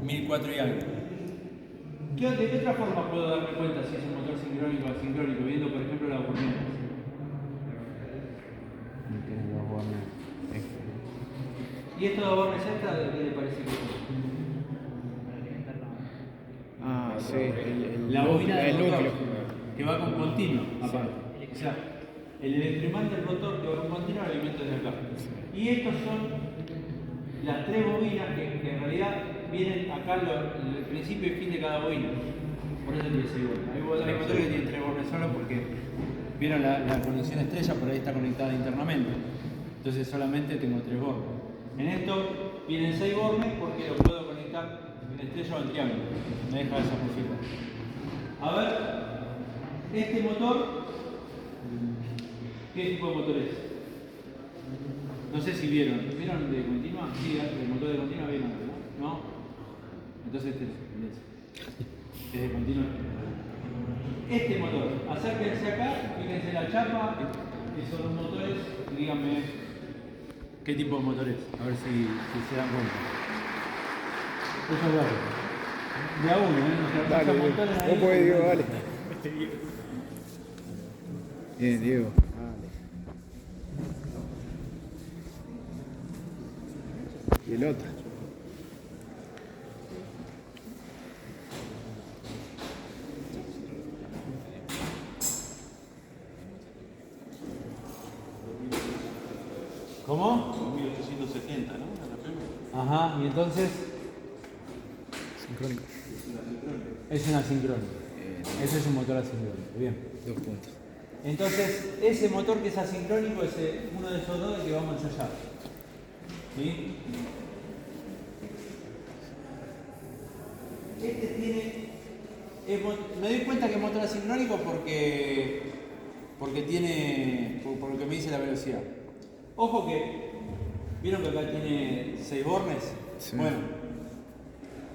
1004 y algo. ¿De qué otra forma puedo darme cuenta si es un motor sincrónico o asincrónico? Viendo, por ejemplo, las bornetas. Tiene dos bornes. ¿Y esto de bornes extra, de qué le parece que es? Ah, sí, la bobina del núcleo. motor, que va con continuo, aparte. O sea, el electroimán del rotor que va con continuo lo alimento desde acá. Y estos son las tres bobinas que en realidad vienen acá el principio y fin de cada bobina. Por eso tiene 6 bornes. Hay motores que tienen 3 bornes solo porque vieron la conexión estrella, por ahí está conectada internamente. Entonces solamente tengo 3 bornes. En esto vienen 6 bornes porque lo puedo conectar en estrella o en triángulo. Me deja esa posibilidad. A ver, este motor, ¿qué tipo de motor es? No sé si vieron. ¿Vieron de continua? Sí, el motor de continua vieron, ¿no? ¿No? Entonces este es de continua. Este motor, acérquense acá, fíjense la chapa, que son los motores, y díganme qué tipo de motor es, a ver si se dan cuenta. Eso es bueno. De a uno, ¿eh? Dale, vos podés, Diego, dale. Bien, Diego. Dale. Y el otro. ¿Cómo? 1870, ¿no? Ajá, y entonces Sincrónico. es un asincrónico. Ese es un motor asincrónico, bien. 2 puntos. Entonces, ese motor que es asincrónico es uno de esos dos que vamos a ensayar. ¿Sí? Este tiene... me doy cuenta que es motor asincrónico porque tiene... por lo que me dice la velocidad. Ojo que... ¿Vieron que acá tiene 6 bornes? Sí. Bueno,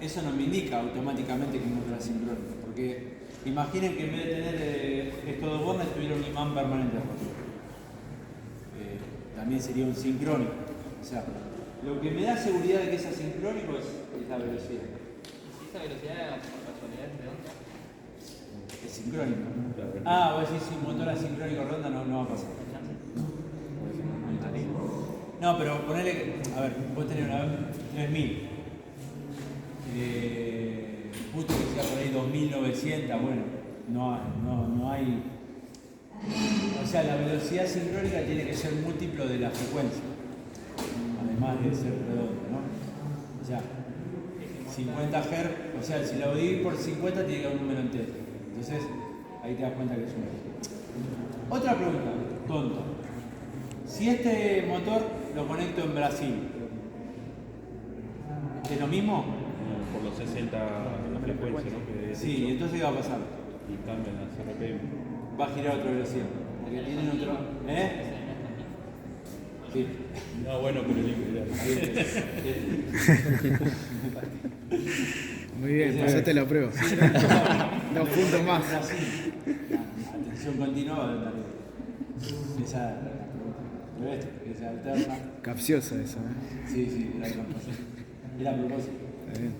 eso no me indica automáticamente que es motor asincrónico, porque imaginen que en vez de tener estos 2 bornes tuviera un imán permanente rotor. También sería un sincrónico. O sea, lo que me da seguridad de que es asincrónico es la velocidad. ¿Esa velocidad por casualidad es redonda? Es sincrónico. Ah, vos decís si un motor asincrónico redonda no va a pasar. No, pero ponele que, a ver, vos tenés una 3000. Justo que sea por ahí 2900, bueno, no hay. O sea, la velocidad sincrónica tiene que ser múltiplo de la frecuencia, además de ser redonda, ¿no? O sea, 50 Hz, o sea, si la dividís por 50 tiene que haber un número entero. Entonces, ahí te das cuenta que es un. Otra pregunta, tonta. Si este motor lo conecto en Brasil, ¿es lo mismo? Por los 60 la frecuencia, ¿no? Que Sí, entonces ¿qué va a pasar? y cambian las RPM. Va a girar a otra velocidad. Porque tienen otro. ¿Eh? Sí. No, bueno, pero Muy bien, pasaste la prueba. 2 puntos más. Atención continua. Esa alterna. Capciosa esa, ¿eh? Sí, era a propósito. Era a propósito. Está bien.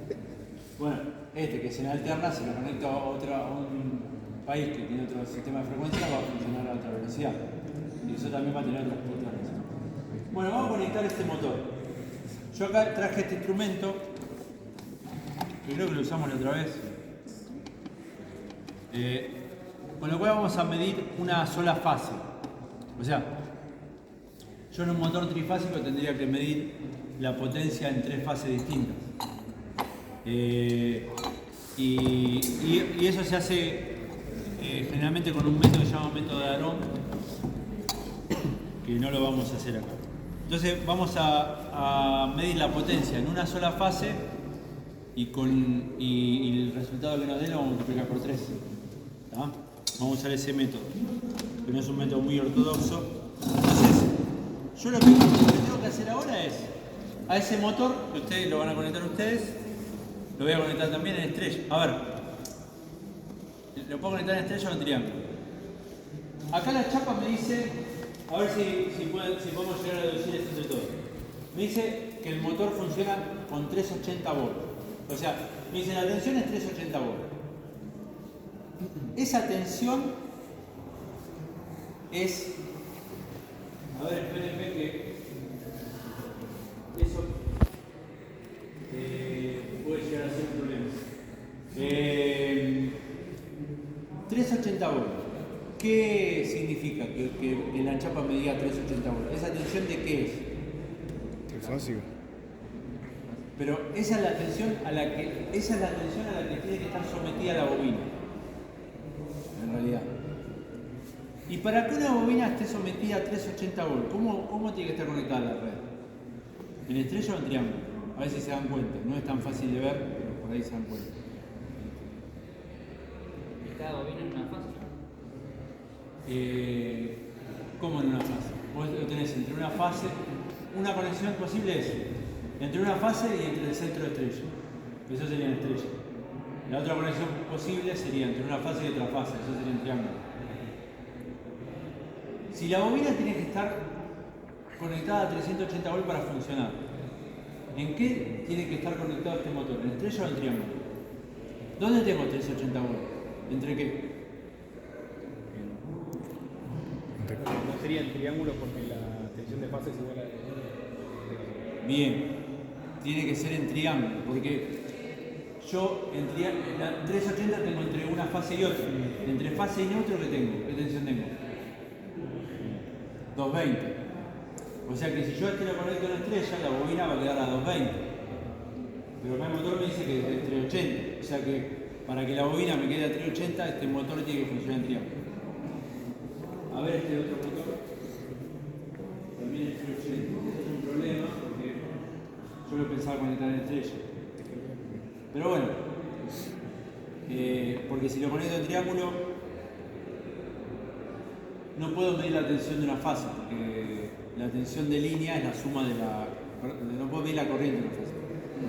Bueno, que es en alterna, si lo conecto a un país que tiene otro sistema de frecuencia, va a funcionar a otra velocidad. Y eso también va a tener otras cuestiones. Bueno, vamos a conectar este motor. Yo acá traje este instrumento, que creo que lo usamos la otra vez. Con lo cual vamos a medir una sola fase. O sea, yo en un motor trifásico tendría que medir la potencia en 3 fases distintas. Y eso se hace generalmente con un método que se llama método de Aron, que no lo vamos a hacer acá. Entonces vamos a medir la potencia en una sola fase y el resultado que nos dé lo vamos a multiplicar por 3. ¿Tá? Vamos a usar ese método, que no es un método muy ortodoxo. Entonces, yo lo que tengo que hacer ahora es, a ese motor, que ustedes lo van a conectar ustedes, lo voy a conectar también en estrella. A ver, ¿lo puedo conectar en estrella o en triángulo? Acá la chapa me dice, a ver si podemos llegar a deducir esto entre todos. Me dice que el motor funciona con 380 volts. O sea, me dicen la tensión es 380 volts. Esa tensión es... A ver, espérenme que eso puede llegar a ser un problema. 380 volts. ¿Qué significa que la chapa me diga 380 volts? ¿Esa tensión de qué es? Trifásico. Pero esa es la tensión a la que tiene que estar sometida la bobina. En realidad. Y para que una bobina esté sometida a 380 volts, ¿cómo tiene que estar conectada a la red? ¿En estrella o en triángulo? A ver si se dan cuenta. No es tan fácil de ver, pero por ahí se dan cuenta. ¿Y cada bobina en una fase? ¿Cómo en una fase? Vos lo tenés entre una fase, una conexión posible es entre una fase y entre el centro de estrella. Eso sería en estrella. La otra conexión posible sería entre una fase y otra fase. Eso sería en triángulo. Si la bobina tiene que estar conectada a 380 volts para funcionar, ¿en qué tiene que estar conectado este motor? ¿En estrella o en triángulo? ¿Dónde tengo 380 volts? ¿Entre qué? No sería el triángulo porque la tensión de fase es igual a de... Bien, tiene que ser en triángulo, porque yo en la 380 tengo entre una fase y otra. Entre fase y neutro, ¿qué tengo? ¿Qué tensión tengo? 220. O sea que si yo este lo conecto en estrella, la bobina va a quedar a 220. Pero acá el motor me dice que es de 380. O sea que para que la bobina me quede a 380, este motor tiene que funcionar en triángulo. A ver este otro motor. También es 380. Este es un problema porque yo lo pensaba conectar en estrella. Pero bueno, porque si lo conecto en triángulo, no puedo medir la tensión de una fase, porque la tensión de línea es la suma de la... No puedo medir la corriente de una fase.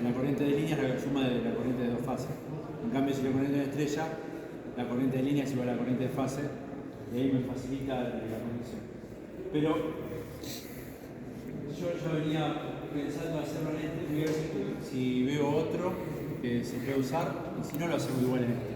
La corriente de línea es la suma de la corriente de dos fases. En cambio, si lo conecto en estrella, la corriente de línea es igual a la corriente de fase, y ahí me facilita la conexión. Pero yo ya venía pensando hacerlo en este, voy a ver si veo otro que se puede usar, y si no lo hacemos igual en este.